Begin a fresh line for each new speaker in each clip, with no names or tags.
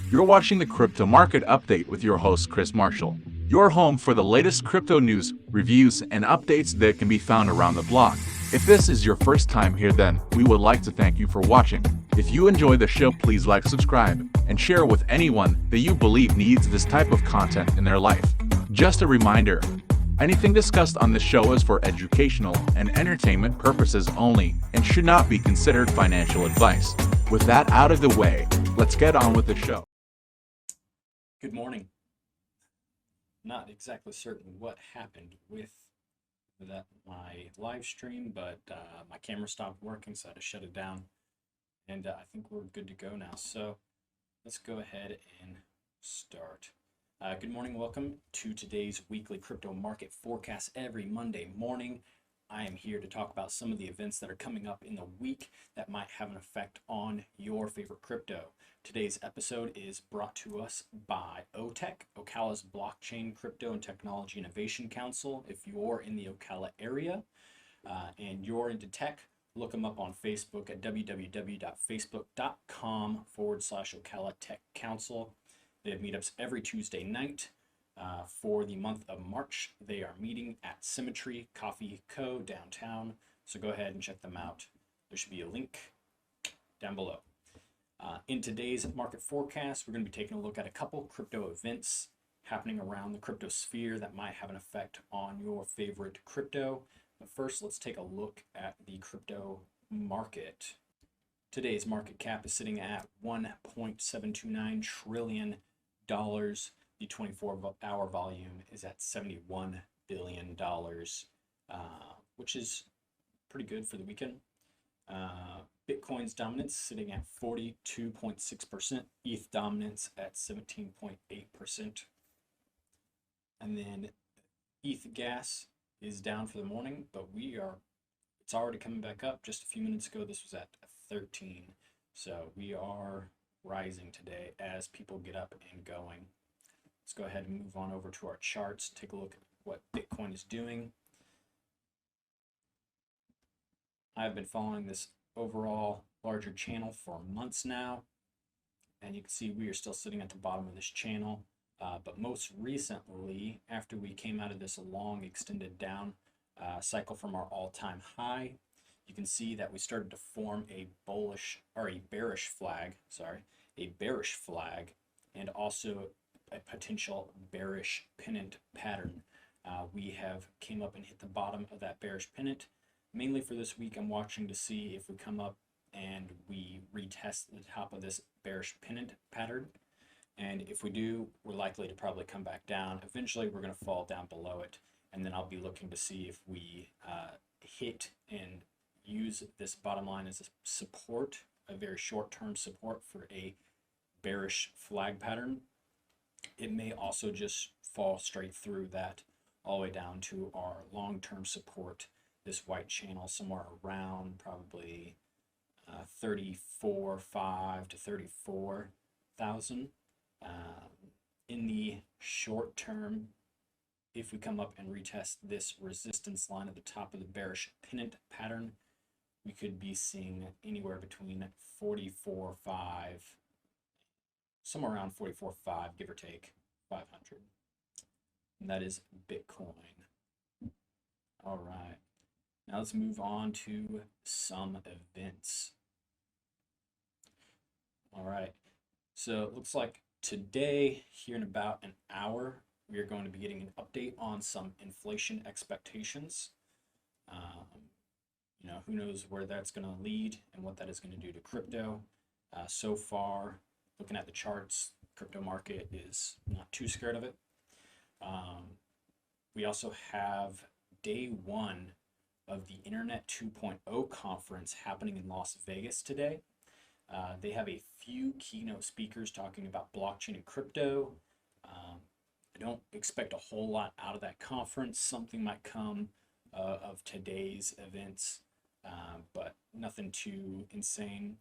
You're watching the Crypto Market Update with your host, Chris Marshall, your home for the latest crypto news, reviews, and updates that can be found around the block. If this is your first time here, then we would like to thank you for watching. If you enjoy the show, please like, subscribe, and share with anyone that you believe needs this type of content in their life. Just a reminder, anything discussed on this show is for educational and entertainment purposes only and should not be considered financial advice. With that out of the way, let's get on with the show.
Good morning. Not exactly certain what happened with my live stream, but my camera stopped working, so I had to shut it down. And I think we're good to go now. So let's go ahead and start. Good morning. Welcome to today's weekly crypto market forecast every Monday morning. I am here to talk about some of the events that are coming up in the week that might have an effect on your favorite crypto. Today's episode is brought to us by OTEC, Ocala's Blockchain, Crypto, and Technology Innovation Council. If you're in the Ocala area and you're into tech, look them up on Facebook at www.facebook.com/Ocala Tech Council. They have meetups every Tuesday night. For the month of March, they are meeting at Symmetry Coffee Co. downtown. So go ahead and check them out. There should be a link down below. In today's market forecast, we're going to be taking a look at a couple crypto events happening around the crypto sphere that might have an effect on your favorite crypto. But first, let's take a look at the crypto market. Today's market cap is sitting at $1.729 trillion. The 24-hour volume is at $71 billion, which is pretty good for the weekend. Bitcoin's dominance sitting at 42.6%, ETH dominance at 17.8%. And then ETH gas is down for the morning, but it's already coming back up. Just a few minutes ago, this was at 13. So we are rising today as people get up and going. Let's go ahead and move on over to our charts, take a look at what Bitcoin is doing. I've been following this overall larger channel for months now, and you can see we are still sitting at the bottom of this channel. But most recently, after we came out of this long extended down cycle from our all-time high, you can see that we started to form a bearish flag, and also a potential bearish pennant pattern. We have came up and hit the bottom of that bearish pennant. Mainly for this week, I'm watching to see if we come up and we retest the top of this bearish pennant pattern. And if we do, we're likely to probably come back down. Eventually, we're going to fall down below it. And then I'll be looking to see if we hit and use this bottom line as a support, a very short-term support for a bearish flag pattern. It may also just fall straight through that all the way down to our long-term support, this white channel somewhere around probably 34.5 to 34,000. In the short term, if we come up and retest this resistance line at the top of the bearish pennant pattern, we could be seeing anywhere between 44.5, somewhere around 44.5, give or take 500. And that is Bitcoin. All right. Now let's move on to some events. All right. So it looks like today, here in about an hour, we are going to be getting an update on some inflation expectations. Who knows where that's going to lead and what that is going to do to crypto. So far, looking at the charts, crypto market is not too scared of it. We also have day one of the Internet 2.0 conference happening in Las Vegas today. They have a few keynote speakers talking about blockchain and crypto. I don't expect a whole lot out of that conference. Something might come of today's events, but nothing too insane.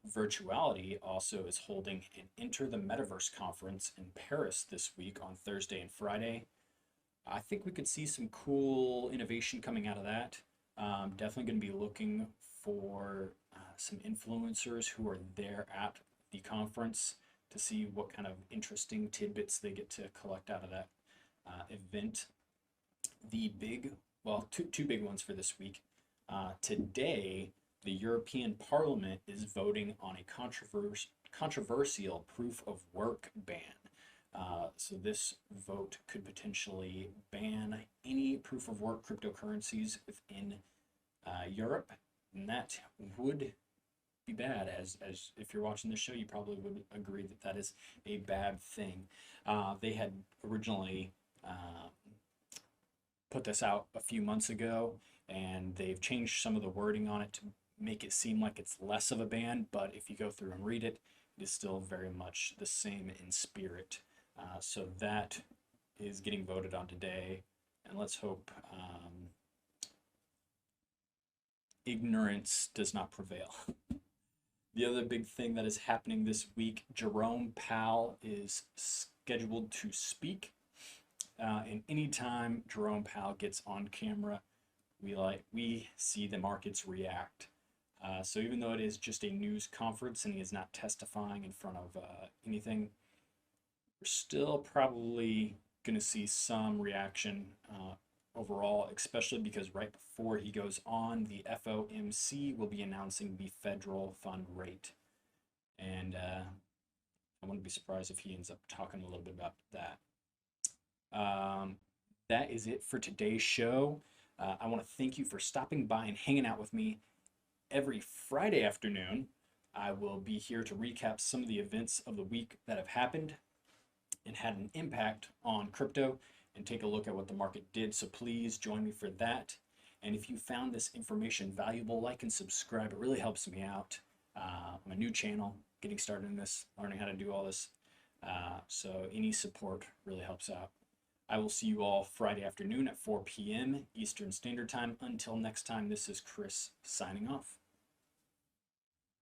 Virtuality also is holding an Enter the Metaverse conference in Paris this week on Thursday and Friday. I think we could see some cool innovation coming out of that. Definitely going to be looking for some influencers who are there at the conference to see what kind of interesting tidbits they get to collect out of that event. The big, well, two big ones for this week. Today, the European Parliament is voting on a controversial proof of work ban. So this vote could potentially ban any proof of work cryptocurrencies within Europe, and that would be bad. As if you're watching this show, you probably would agree that that is a bad thing. They had originally put this out a few months ago, and they've changed some of the wording on it to make it seem like it's less of a ban, but if you go through and read it, it is still very much the same in spirit. So that is getting voted on today, and let's hope ignorance does not prevail. The other big thing that is happening this week, Jerome Powell is scheduled to speak. And anytime Jerome Powell gets on camera, we see the markets react. So even though it is just a news conference and he is not testifying in front of anything, we're still probably going to see some reaction overall, especially because right before he goes on, the FOMC will be announcing the federal fund rate. And I wouldn't be surprised if he ends up talking a little bit about that. That is it for today's show. I want to thank you for stopping by and hanging out with me every Friday afternoon. I will be here to recap some of the events of the week that have happened and had an impact on crypto and take a look at what the market did. So please join me for that. And if you found this information valuable, like and subscribe. It really helps me out. I'm a new channel, getting started in this, learning how to do all this. So any support really helps out. I will see you all Friday afternoon at 4 p.m. Eastern Standard Time. Until next time, this is Chris signing off.